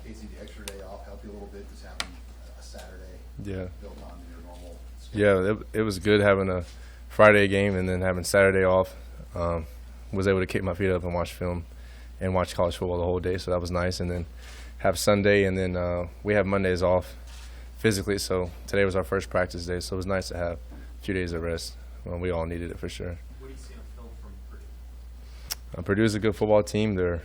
Casey, the extra day off help you a little bit, just having a Saturday built onto your normal schedule? Yeah, it was good having a Friday game and then having Saturday off. Was able to kick my feet up and watch film and watch college football the whole day, so that was nice. And then have Sunday, and then we have Mondays off physically, so today was our first practice day, so it was nice to have a few days of rest. We all needed it for sure. What do you see on film from Purdue? Purdue's a good football team. They're a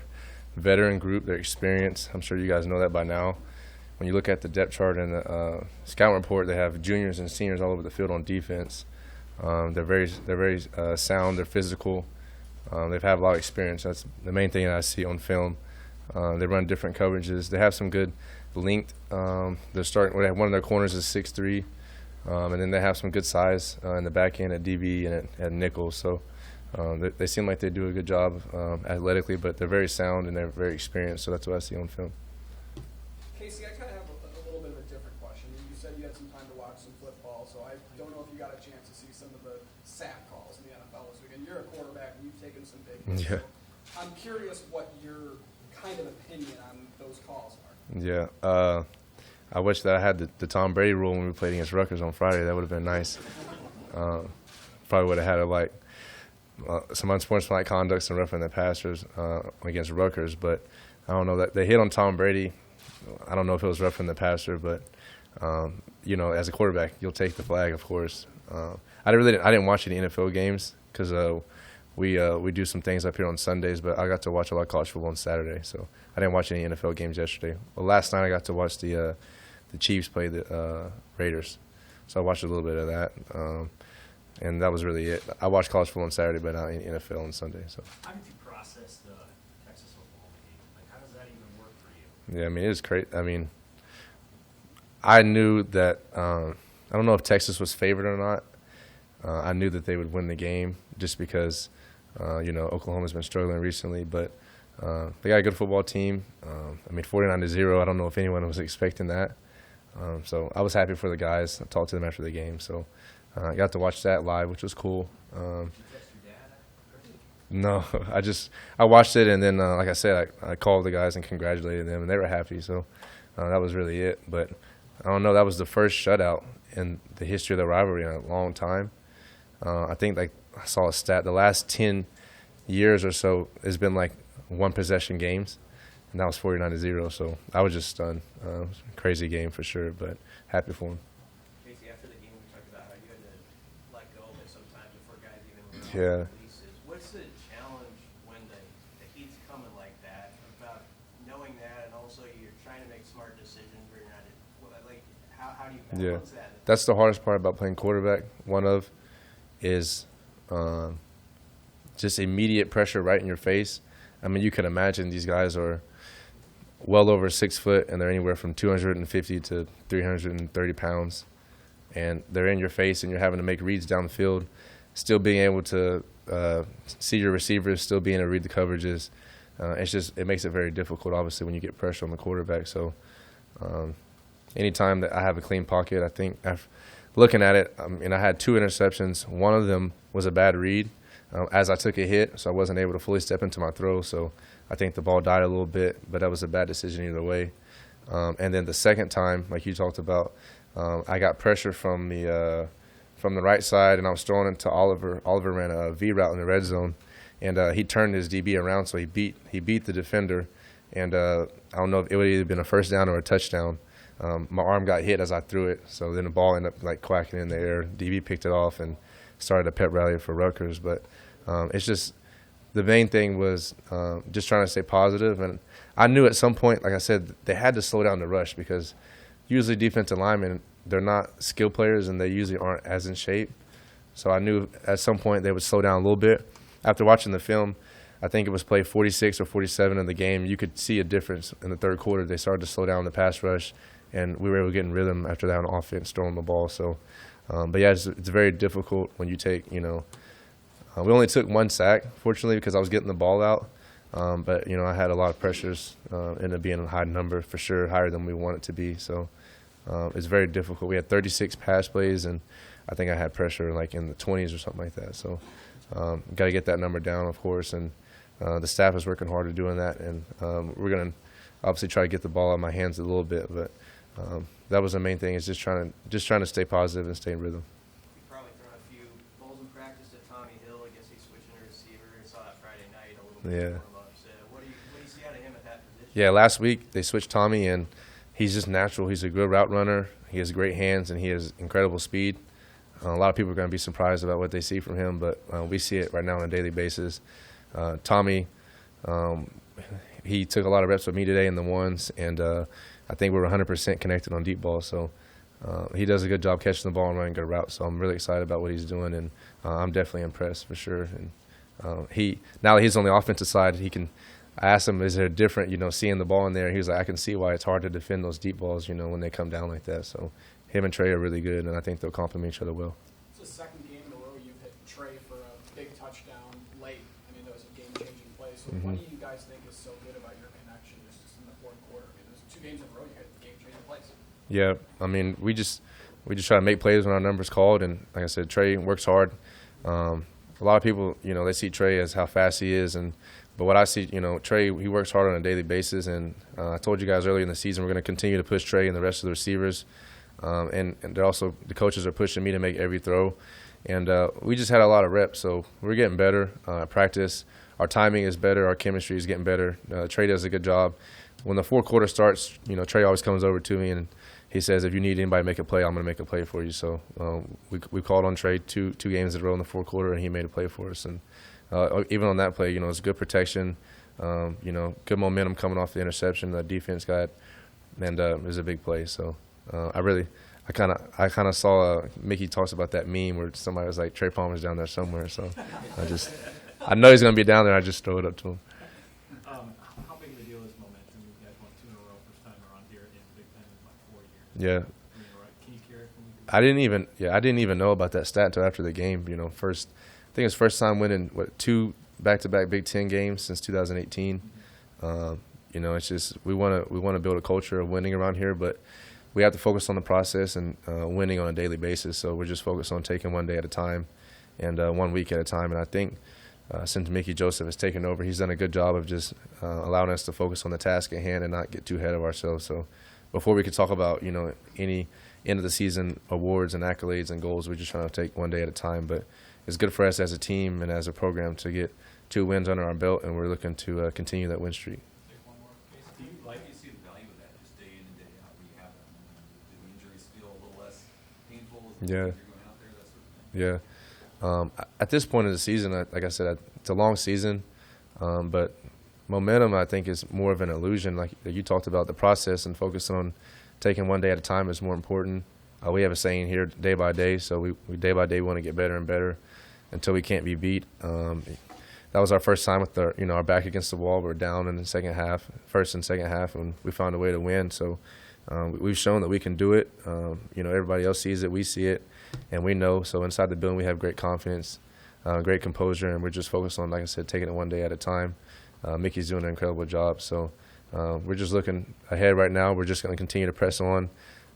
veteran group. They're experienced. I'm sure you guys know that by now. When you look at the depth chart and the scout report, they have juniors and seniors all over the field on defense. They're very sound. They're physical. They've had a lot of experience. That's the main thing that I see on film. They run different coverages. They have some good length. They're starting. One of their corners is 6'3", and then they have some good size in the back end at DB and at nickel. So they seem like they do a good job athletically, but they're very sound and they're very experienced. So that's what I see on film. Casey, I kind of have a little bit of a different question. You said you had some time to watch some football, so I don't know if you got a chance to see some of the sack calls in the NFL this weekend. You're a quarterback and you've taken some big hits. Yeah. So I'm curious what your kind of opinion on those calls are. Yeah. I wish that I had the Tom Brady rule when we played against Rutgers on Friday. That would have been nice. Probably would have had some unsportsmanlike conduct, some roughing the passers against Rutgers, but I don't know that they hit on Tom Brady. I don't know if it was roughing the passer, but as a quarterback, you'll take the flag, of course. I didn't watch any NFL games because we do some things up here on Sundays, but I got to watch a lot of college football on Saturday, so I didn't watch any NFL games yesterday. Well, last night I got to watch the Chiefs play the Raiders, so I watched a little bit of that, and that was really it. I watched college football on Saturday, but not any NFL on Sunday. So. How did you process the Texas Oklahoma game? Like, how does that even work for you? Yeah, I mean, it was great. I mean, I knew that I don't know if Texas was favored or not. I knew that they would win the game just because, Oklahoma's been struggling recently, but they got a good football team. 49-0, I don't know if anyone was expecting that. So I was happy for the guys. I talked to them after the game. So I got to watch that live, which was cool. Did you text your dad? No, I watched it, and then, like I said, I called the guys and congratulated them, and they were happy. So that was really it. But I don't know, that was the first shutout in the history of the rivalry in a long time. I think I saw a stat, the last 10 years or so has been like one-possession games, and that was 49-0. So I was just stunned. It was a crazy game for sure, but happy for him. Casey, after the game, we talked about how you had to let go of it sometimes before guys even Yeah. releases. What's the challenge when the heat's coming like that about knowing that, and also you're trying to make smart decisions where you're not how do you balance that? That's the hardest part about playing quarterback. One of is just immediate pressure right in your face. I mean, you can imagine these guys are well over 6 foot, and they're anywhere from 250 to 330 pounds, and they're in your face, and you're having to make reads down the field, still being able to see your receivers, still being able to read the coverages. It makes it very difficult, obviously, when you get pressure on the quarterback. So anytime that I have a clean pocket, I think looking at it, I had 2 interceptions. One of them was a bad read as I took a hit, so I wasn't able to fully step into my throw. So I think the ball died a little bit, but that was a bad decision either way. And then the second time, like you talked about, I got pressure from the right side, and I was throwing it to Oliver. Oliver ran a V route in the red zone, and he turned his DB around, so he beat the defender. And I don't know if it would have either been a first down or a touchdown. My arm got hit as I threw it, so then the ball ended up quacking in the air. DB picked it off and started a pep rally for Rutgers. But it's just the main thing was just trying to stay positive. And I knew at some point, like I said, they had to slow down the rush because usually defensive linemen, they're not skill players and they usually aren't as in shape. So I knew at some point they would slow down a little bit. After watching the film, I think it was play 46 or 47 in the game, you could see a difference in the third quarter. They started to slow down the pass rush, and we were able to get in rhythm after that on offense, throwing the ball. So, but yeah, it's very difficult when you take, we only took 1 sack, fortunately, because I was getting the ball out. But, I had a lot of pressures, ended up being a high number for sure, higher than we want it to be. So it's very difficult. We had 36 pass plays, and I think I had pressure in the 20s or something like that. So got to get that number down, of course, and the staff is working hard at doing that. And we're going to obviously try to get the ball out of my hands a little bit. But that was the main thing, is just trying to stay positive and stay in rhythm. You've probably thrown a few balls in practice to Tommy Hill. I guess he's switching to receiver. I saw that Friday night a little bit. Yeah. More upset. What do you see out of him at that position? Yeah, last week they switched Tommy, and he's just natural. He's a good route runner. He has great hands, and he has incredible speed. A lot of people are going to be surprised about what they see from him, but we see it right now on a daily basis. Tommy, he took a lot of reps with me today in the ones, and I think we're 100% connected on deep balls. So he does a good job catching the ball and running good routes. So I'm really excited about what he's doing, and I'm definitely impressed for sure. And now that he's on the offensive side, he can. I asked him, is there different, seeing the ball in there? He was like, I can see why it's hard to defend those deep balls, when they come down like that. So him and Trey are really good, and I think they'll complement each other well. It's the second game in a row you've hit Trey for a big touchdown late. I mean, that was a game-changing play. So what do you guys think is so good about your connection just in the fourth quarter? I mean, there's 2 games in a row you hit game-changing plays. Yeah, I mean, we just try to make plays when our number's called, and like I said, Trey works hard. A lot of people, they see Trey as how fast he is, but what I see, Trey, he works hard on a daily basis, and I told you guys earlier in the season we're going to continue to push Trey and the rest of the receivers, and they're also, the coaches are pushing me to make every throw, and we just had a lot of reps, so we're getting better at practice. Our timing is better, our chemistry is getting better. Trey does a good job. When the fourth quarter starts, Trey always comes over to me and he says, if you need anybody to make a play, I'm going to make a play for you. So we called on Trey two games in a row in the fourth quarter, and he made a play for us. And even on that play, it's good protection, good momentum coming off the interception the defense got, and it was a big play. So I kind of saw Mickey talks about that meme where somebody was like, Trey Palmer's down there somewhere. So I know he's going to be down there. I just throw it up to him. How big of a deal is momentum? You guys won 2 in a row, first time around here in Big 10 in like 4 years. Yeah. Can you carry it from you? I didn't even know about that stat until after the game. I think it's first time winning 2 back-to-back Big 10 games since 2018. It's just we want to build a culture of winning around here, but we have to focus on the process and winning on a daily basis. So we're just focused on taking one day at a time and 1 week at a time. And I think since Mickey Joseph has taken over, he's done a good job of just allowing us to focus on the task at hand and not get too ahead of ourselves. So before we could talk about any end of the season awards and accolades and goals, we're just trying to take one day at a time. But it's good for us as a team and as a program to get 2 wins under our belt, and we're looking to continue that win streak. Take one more. Do you like to see the value of that just day in and day out when you have them? Do the injuries feel a little less painful as you're going out there, that sort of thing? Yeah. At this point in the season, like I said, it's a long season, but momentum, I think, is more of an illusion. Like you talked about, the process and focus on taking one day at a time is more important. We have a saying here, day by day, so we day by day want to get better and better until we can't be beat. That was our first time with our back against the wall. We're down in the first and second half, and we found a way to win. So we've shown that we can do it. Everybody else sees it, we see it, and we know. So inside the building, we have great confidence, great composure, and we're just focused on, like I said, taking it one day at a time. Mickey's doing an incredible job. So we're just looking ahead right now. We're just going to continue to press on,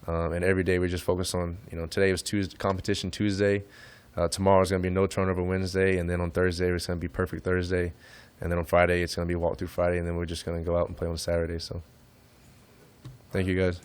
and every day we just focus on. Today was competition Tuesday. Tomorrow is going to be no turnover Wednesday, and then on Thursday it's going to be perfect Thursday, and then on Friday it's going to be walk through Friday, and then we're just going to go out and play on Saturday. So thank you guys.